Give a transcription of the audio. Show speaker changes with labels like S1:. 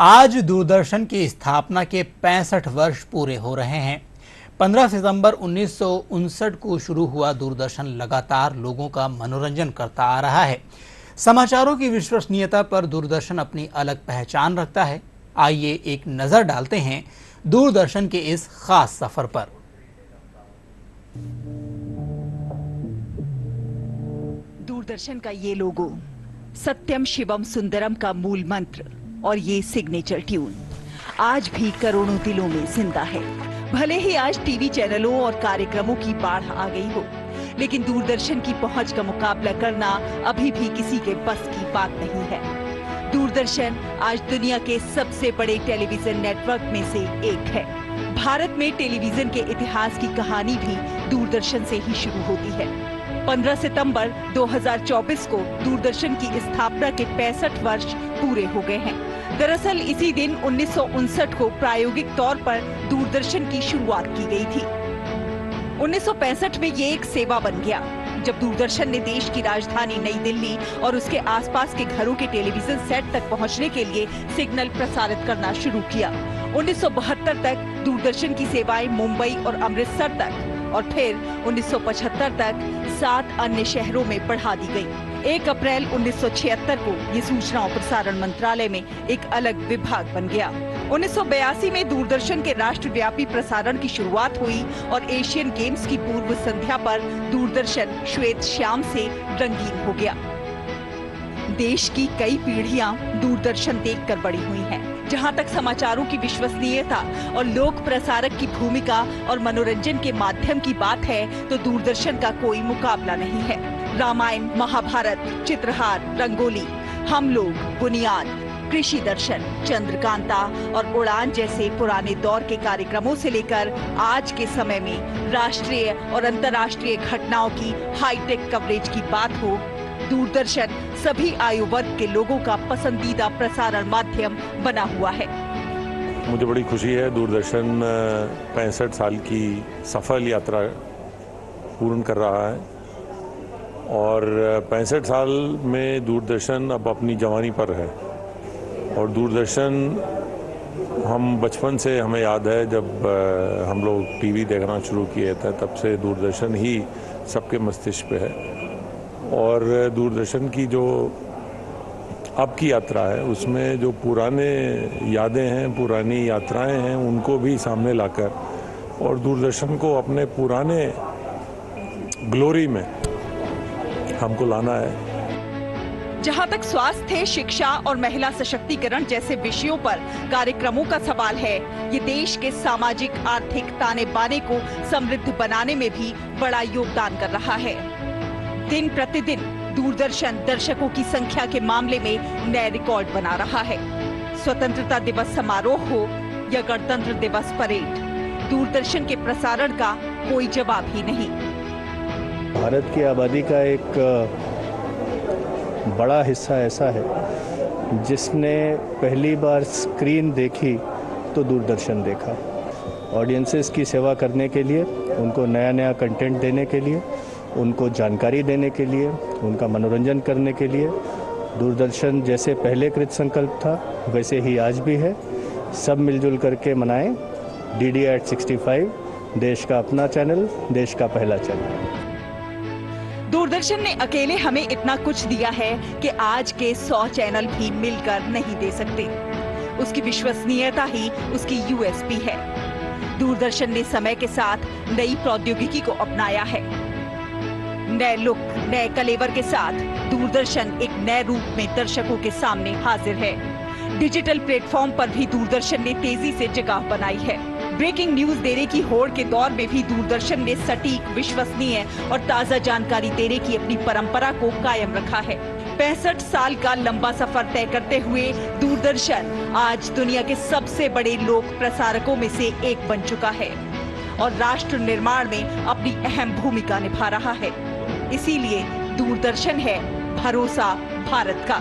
S1: आज दूरदर्शन की स्थापना के 65 वर्ष पूरे हो रहे हैं। 15 सितंबर 1959 को शुरू हुआ दूरदर्शन लगातार लोगों का मनोरंजन करता आ रहा है। समाचारों की विश्वसनीयता पर दूरदर्शन अपनी अलग पहचान रखता है। आइए एक नजर डालते हैं दूरदर्शन के इस खास सफर पर।
S2: दूरदर्शन का ये लोगो, सत्यम शिवम सुंदरम का मूल मंत्र और ये सिग्नेचर ट्यून आज भी करोड़ों दिलों में जिंदा है। भले ही आज टीवी चैनलों और कार्यक्रमों की बाढ़ आ गई हो, लेकिन दूरदर्शन की पहुंच का मुकाबला करना अभी भी किसी के बस की बात नहीं है। दूरदर्शन आज दुनिया के सबसे बड़े टेलीविजन नेटवर्क में से एक है। भारत में टेलीविजन के इतिहास की कहानी भी दूरदर्शन से ही शुरू होती है। 15 सितंबर 2024 को दूरदर्शन की स्थापना के 65 वर्ष पूरे हो गए हैं। दरअसल इसी दिन 1959 को प्रायोगिक तौर पर दूरदर्शन की शुरुआत की गई थी। 1965 में ये एक सेवा बन गया, जब दूरदर्शन ने देश की राजधानी नई दिल्ली और उसके आसपास के घरों के टेलीविजन सेट तक पहुंचने के लिए सिग्नल प्रसारित करना शुरू किया। 1972 तक दूरदर्शन की सेवाएं मुंबई और अमृतसर तक और फिर 1975 तक 7 अन्य शहरों में बढ़ा दी गई। 1 अप्रैल 1976 को ये सूचना और प्रसारण मंत्रालय में एक अलग विभाग बन गया। 1982 में दूरदर्शन के राष्ट्रव्यापी प्रसारण की शुरुआत हुई और एशियन गेम्स की पूर्व संध्या पर दूरदर्शन श्वेत श्याम से रंगीन हो गया। देश की कई पीढ़ियां दूरदर्शन देखकर बड़ी हुई हैं। जहां तक समाचारों की विश्वसनीयता और लोक प्रसारक की भूमिका और मनोरंजन के माध्यम की बात है, तो दूरदर्शन का कोई मुकाबला नहीं है। रामायण, महाभारत, चित्रहार, रंगोली, हम लोग, बुनियाद, कृषि दर्शन, चंद्रकांता और उड़ान जैसे पुराने दौर के कार्यक्रमों से लेकर आज के समय में राष्ट्रीय और अंतर्राष्ट्रीय घटनाओं की हाईटेक कवरेज की बात हो, दूरदर्शन सभी आयु वर्ग के लोगों का पसंदीदा प्रसारण माध्यम बना हुआ है।
S3: मुझे बड़ी खुशी है, दूरदर्शन 65 साल की सफल यात्रा पूर्ण कर रहा है और 65 साल में दूरदर्शन अब अपनी जवानी पर है। और दूरदर्शन हम बचपन से हमें याद है, जब हम लोग टीवी देखना शुरू किए थे, तब से दूरदर्शन ही सबके मस्तिष्क पे है। और दूरदर्शन की जो अब की यात्रा है, उसमें जो पुराने यादें हैं, पुरानी यात्राएं हैं, उनको भी सामने लाकर और दूरदर्शन को अपने पुराने ग्लोरी में हमको लाना है।
S2: जहां तक स्वास्थ्य, शिक्षा और महिला सशक्तिकरण जैसे विषयों पर कार्यक्रमों का सवाल है, ये देश के सामाजिक आर्थिक ताने बाने को समृद्ध बनाने में भी बड़ा योगदान कर रहा है। दिन प्रतिदिन दूरदर्शन दर्शकों की संख्या के मामले में नए रिकॉर्ड बना रहा है। स्वतंत्रता दिवस समारोह हो या गणतंत्र दिवस परेड, दूरदर्शन के प्रसारण का कोई जवाब ही नहीं।
S4: भारत की आबादी का एक बड़ा हिस्सा ऐसा है जिसने पहली बार स्क्रीन देखी तो दूरदर्शन देखा। ऑडियंसेस की सेवा करने के लिए, उनको नया नया कंटेंट देने के लिए, उनको जानकारी देने के लिए, उनका मनोरंजन करने के लिए दूरदर्शन जैसे पहले कृत संकल्प था, वैसे ही आज भी है। सब मिलजुल करके मनाएं DD at 65, देश का अपना चैनल, देश का पहला चैनल।
S2: दूरदर्शन ने अकेले हमें इतना कुछ दिया है कि आज के 100 चैनल भी मिलकर नहीं दे सकते। उसकी विश्वसनीयता ही उसकी USP है। दूरदर्शन ने समय के साथ नई प्रौद्योगिकी को अपनाया है। नए लुक, नए कलेवर के साथ दूरदर्शन एक नए रूप में दर्शकों के सामने हाजिर है। डिजिटल प्लेटफॉर्म पर भी दूरदर्शन ने तेजी से जगह बनाई है। ब्रेकिंग न्यूज देने की होड़ के दौर में भी दूरदर्शन ने सटीक, विश्वसनीय और ताजा जानकारी देने की अपनी परंपरा को कायम रखा है। 65 साल का लंबा सफर तय करते हुए दूरदर्शन आज दुनिया के सबसे बड़े लोक प्रसारकों में से एक बन चुका है और राष्ट्र निर्माण में अपनी अहम भूमिका निभा रहा है। इसीलिए दूरदर्शन है भरोसा भारत का।